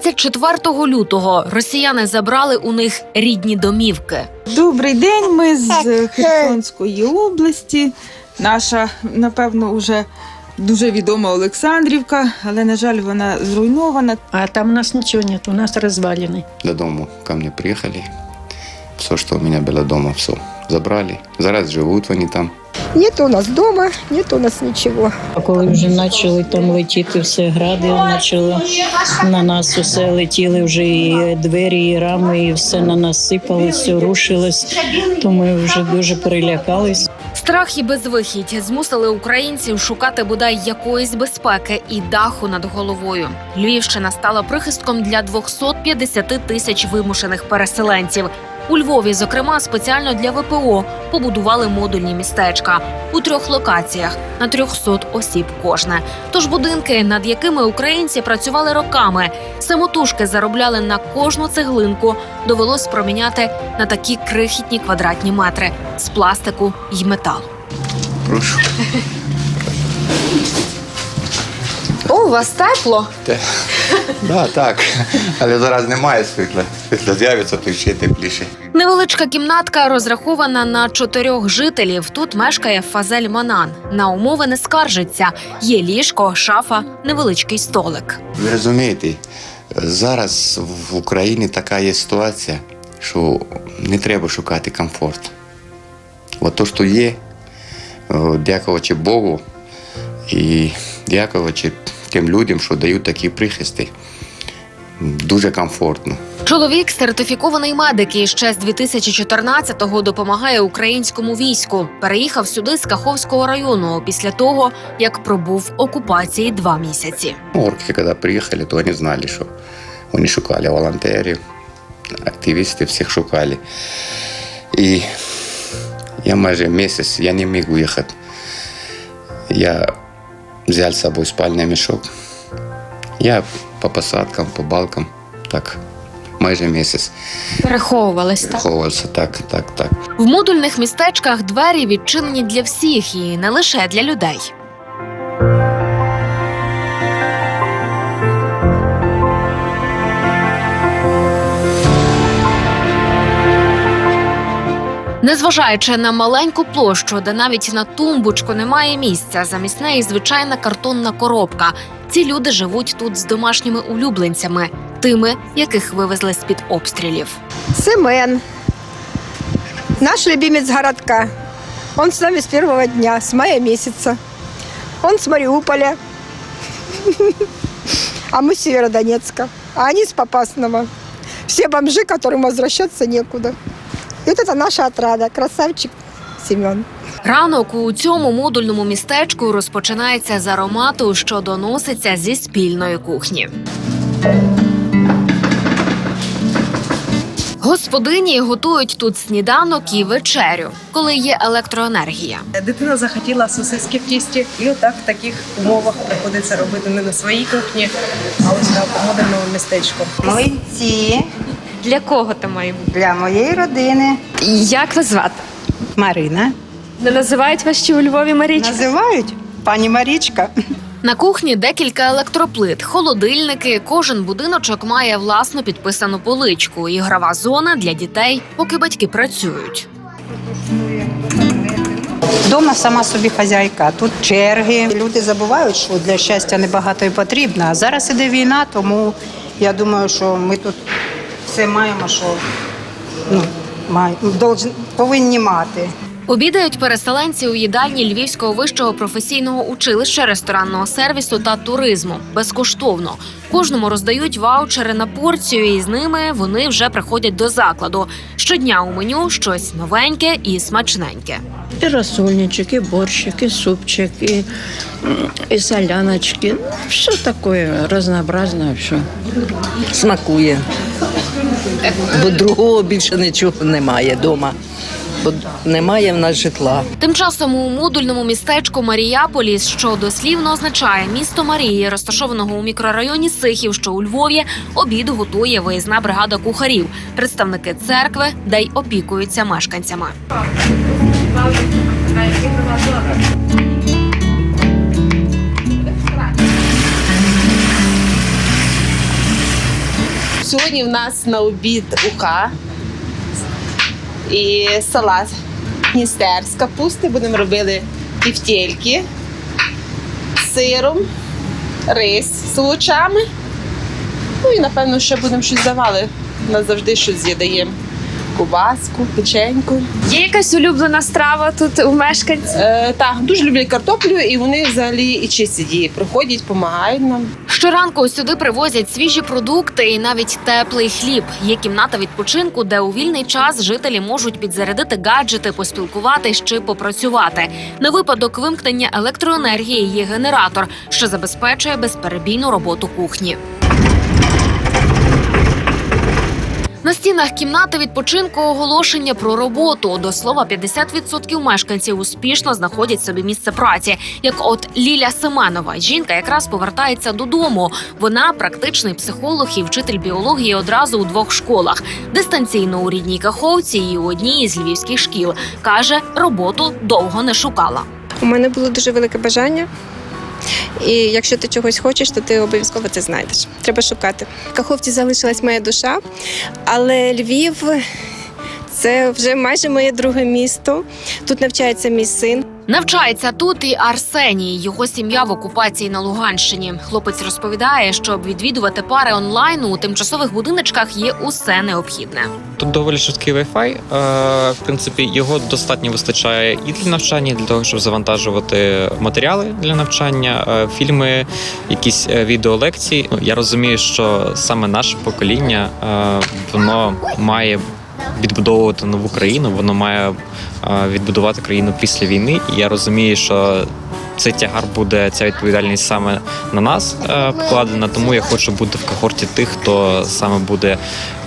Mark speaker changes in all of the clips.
Speaker 1: 24 лютого росіяни забрали у них рідні домівки.
Speaker 2: Добрий день, ми з Херсонської області. Наша, напевно, вже дуже відома Олександрівка, але, на жаль, вона зруйнована.
Speaker 3: А там у нас ничего нет, у нас развалины.
Speaker 4: Додому ко мне приехали. Все, что у меня было дома, все забрали. Зараз живут они там.
Speaker 5: Нет у нас дома, нет у нас ничего.
Speaker 3: А коли вже почали там летіти все гради, почали на нас усе летіли, вже і двері, і рами, і все на нас сипалось, все рушилось, то ми вже дуже перелякались.
Speaker 1: Страх і безвихідь змусили українців шукати бодай якоїсь безпеки і даху над головою. Львівщина стала прихистком для 250 тисяч вимушених переселенців. У Львові, зокрема, спеціально для ВПО побудували модульні містечка у 3 локаціях на 300 осіб кожне. Тож будинки, над якими українці працювали роками, самотужки заробляли на кожну цеглинку, довелось проміняти на такі крихітні квадратні метри з пластику й металу.
Speaker 4: Прошу.
Speaker 1: О, у вас тепло?
Speaker 4: Да, так. Але зараз немає світла. Світло з'явиться, то ще тепліше.
Speaker 1: Невеличка кімнатка розрахована на 4 жителів. Тут мешкає Фазель Манан. На умови не скаржиться. Є ліжко, шафа, невеличкий столик.
Speaker 4: Ви розумієте, зараз в Україні така є ситуація, що не треба шукати комфорт. От те, що є, дякуючи Богу і дякуючи тим людям, що дають такі прихисти, дуже комфортно.
Speaker 1: Чоловік – сертифікований медик і ще з 2014-го допомагає українському війську. Переїхав сюди з Каховського району після того, як пробув в окупації 2 місяці.
Speaker 4: Орки, коли приїхали, то вони знали, що вони шукали волонтерів, активістів, всіх шукали. І я майже місяць, я не міг виїхати. Я взяв з собою спальний мішок. Я по посадкам, по балкам, так, майже місяць.
Speaker 1: Переховувалися, так?
Speaker 4: Переховувався, так.
Speaker 1: В модульних містечках двері відчинені для всіх і не лише для людей. Незважаючи на маленьку площу, де навіть на тумбочку немає місця, замість неї звичайна картонна коробка. Ці люди живуть тут з домашніми улюбленцями, тими, яких вивезли з-під обстрілів.
Speaker 5: Семен, наш любимец городка. Он с нами с первого дня, с мая месяца. Он с Мариуполя, а мы с Северодонецка, а они с Попасного. Все бомжи, которым возвращаться некуда. И вот это наша отрада, красавчик Семен.
Speaker 1: Ранок у цьому модульному містечку розпочинається з аромату, що доноситься зі спільної кухні. Господині готують тут сніданок і вечерю, коли є електроенергія.
Speaker 6: Дитина захотіла сосиски в тісті, і отак в таких умовах приходиться робити не на своїй кухні, а ось на модульному містечку.
Speaker 7: Млинці
Speaker 1: Для кого це має бути?
Speaker 7: для моєї родини.
Speaker 1: Як вас звати?
Speaker 7: Марина.
Speaker 1: Не називають вас ще у Львові Марічка?
Speaker 7: Називають пані Марічка.
Speaker 1: На кухні декілька електроплит, холодильники. Кожен будиночок має власну підписану поличку. Ігрова зона для дітей, поки батьки працюють.
Speaker 7: Дома сама собі хазяйка. Тут черги. Люди забувають, що для щастя небагато і потрібно. А зараз іде війна, тому я думаю, що ми тут все маємо, що повинні мати.
Speaker 1: Обідають переселенці у їдальні Львівського вищого професійного училища ресторанного сервісу та туризму. Безкоштовно. Кожному роздають ваучери на порцію, і з ними вони вже приходять до закладу. Щодня у меню щось новеньке і смачненьке.
Speaker 3: І розсольничок, і борщик, і супчик, і соляночки. Все таке разнообразне. Все.
Speaker 8: Смакує, бо другого більше нічого немає вдома. Бо немає в нас житла.
Speaker 1: Тим часом у модульному містечку Маріяполіс, що дослівно означає «місто Марії», розташованого у мікрорайоні Сихів, що у Львові, обід готує виїзна бригада кухарів, представники церкви, де й опікуються мешканцями.
Speaker 9: Сьогодні в нас на обід уха і салат Дністер з капусти. Будемо робити тефтельки з сиром, рис з овочами. Ну і, напевно, ще будемо щось давали. У нас завжди щось з'їдаємо. Кубаску, печеньку.
Speaker 10: Є якась улюблена страва тут у мешканців?
Speaker 9: Так, дуже люблять картоплю, і вони взагалі і чистять її. Приходять, допомагають нам.
Speaker 1: Щоранку сюди привозять свіжі продукти і навіть теплий хліб. Є кімната відпочинку, де у вільний час жителі можуть підзарядити гаджети, поспілкуватись чи попрацювати. На випадок вимкнення електроенергії є генератор, що забезпечує безперебійну роботу кухні. На стінах кімнати відпочинку оголошення про роботу. До слова, 50% мешканців успішно знаходять собі місце праці. Як от Ліля Семенова. Жінка якраз повертається додому. Вона практичний психолог і вчитель біології одразу у 2 школах. Дистанційно у рідній Каховці і у одній із львівських шкіл. Каже, роботу довго не шукала.
Speaker 10: У мене було дуже велике бажання. І якщо ти чогось хочеш, то ти обов'язково це знайдеш. Треба шукати. В Каховці залишилась моя душа, але Львів – це вже майже моє друге місто. Тут навчається мій син.
Speaker 1: Навчається тут і Арсеній. Його сім'я в окупації на Луганщині. Хлопець розповідає, щоб відвідувати пари онлайн у тимчасових будиночках є усе необхідне.
Speaker 11: Тут доволі швидкий Wi-Fi. В принципі, його достатньо вистачає і для навчання, і для того, щоб завантажувати матеріали для навчання, фільми, якісь відеолекції. Я розумію, що саме наше покоління, воно має відбудовувати нову країну, воно має відбудувати країну після війни. І я розумію, що цей тягар буде, ця відповідальність саме на нас покладена, тому я хочу бути в когорті тих, хто саме буде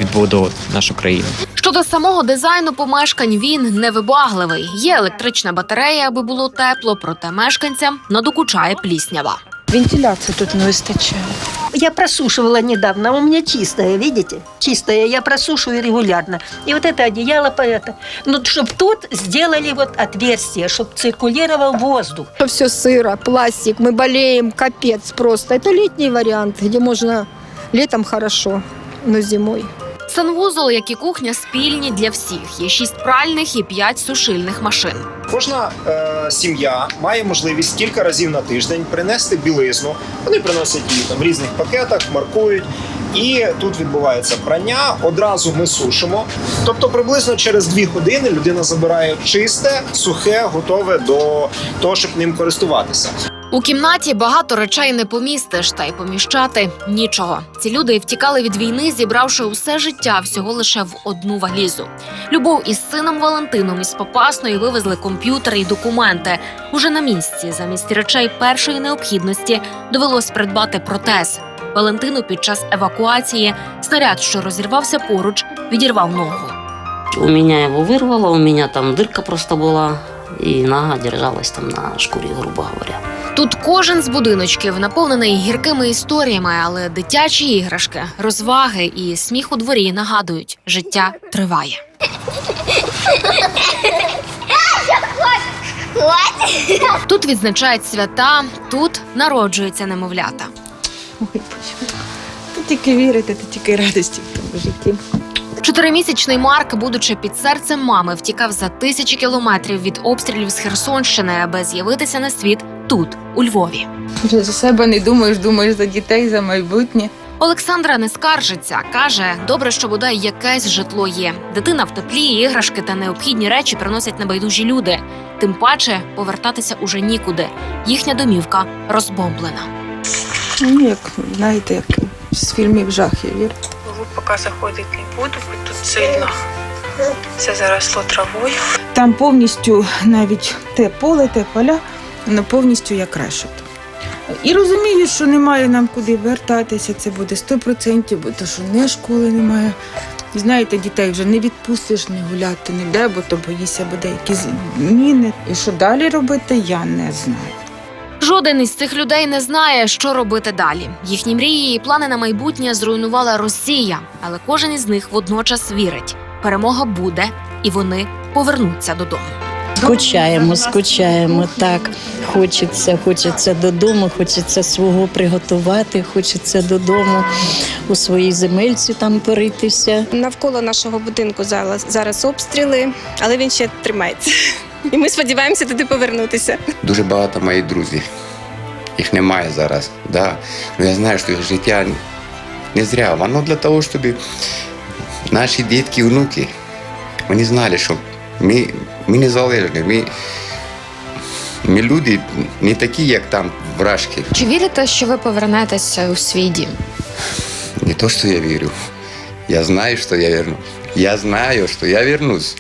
Speaker 11: відбудовувати нашу країну.
Speaker 1: Щодо самого дизайну помешкань, він невибагливий. Є електрична батарея, аби було тепло, проте мешканцям надокучає пліснява.
Speaker 12: Вентиляции тут не выстачает.
Speaker 13: Я просушивала недавно, у меня чистое, видите? Чистое, я просушиваю регулярно. И вот это одеяло по это. Ну, чтобы тут сделали вот отверстие, чтобы циркулировал воздух.
Speaker 5: Все сыро, пластик, мы болеем, капец просто. Это летний вариант, где можно летом хорошо, но зимой.
Speaker 1: Санвузол, як і кухня, спільні для всіх. Є 6 пральних і 5 сушильних машин.
Speaker 14: Кожна сім'я має можливість кілька разів на тиждень принести білизну. Вони приносять її там в різних пакетах, маркують. І тут відбувається прання, одразу ми сушимо. Тобто приблизно через 2 години людина забирає чисте, сухе, готове до того, щоб ним користуватися.
Speaker 1: У кімнаті багато речей не помістиш, та й поміщати нічого. Ці люди втікали від війни, зібравши усе життя всього лише в одну валізу. Любов із сином Валентином із Попасної вивезли комп'ютери і документи. Уже на місці, замість речей першої необхідності, довелось придбати протез. Валентину під час евакуації снаряд, що розірвався поруч, відірвав ногу.
Speaker 15: У меня его вырвало, у меня там дырка просто была, и нога держалась там на шкуре, грубо говоря.
Speaker 1: Тут кожен з будиночків наповнений гіркими історіями, але дитячі іграшки, розваги і сміх у дворі нагадують – життя триває. Тут відзначають свята, тут народжуються немовлята.
Speaker 2: Ой, Боже. Ти тільки вірити, ти тільки радості в тому житті.
Speaker 1: 4-місячний Марк, будучи під серцем мами, втікав за 1000 кілометрів від обстрілів з Херсонщини, аби з'явитися на світ тут, у Львові.
Speaker 2: Вже за себе не думаєш, думаєш за дітей, за майбутнє.
Speaker 1: Олександра не скаржиться. Каже, добре, що бодай якесь житло є. Дитина в теплі, іграшки та необхідні речі приносять небайдужі люди. Тим паче, повертатися уже нікуди. Їхня домівка розбомблена.
Speaker 2: Ну, як, знаєте, як з фільмів жахів.
Speaker 12: Поки заходити не буду, бо тут сильно все заросло травою.
Speaker 2: Там повністю навіть те поле, те поля, воно повністю як решето. І розумію, що немає нам куди вертатися, це буде 100%, бо то, що не школи немає. І знаєте, дітей вже не відпустиш, не гуляти ніде, бо то боїшся, буде якісь міни. І що далі робити, я не знаю.
Speaker 1: Жоден із цих людей не знає, що робити далі. Їхні мрії і плани на майбутнє зруйнувала Росія, але кожен із них водночас вірить – перемога буде, і вони повернуться додому.
Speaker 3: Скучаємо, так. Хочеться додому, хочеться свого приготувати, хочеться додому у своїй земельці там поритися.
Speaker 10: Навколо нашого будинку зараз обстріли, але він ще тримається. І ми сподіваємося туди повернутися.
Speaker 4: Дуже багато моїх друзів. Їх немає зараз. Да. Но я знаю, що їх життя не зря. Воно для того, щоб наші дітки, внуки, вони знали, що ми незалежні, ми люди не такі, як там вражки.
Speaker 16: Чи вірите, що ви повернетеся у свій дім?
Speaker 4: Не то, що я вірю. Я знаю, що я вернусь. Я знаю, що я вернусь.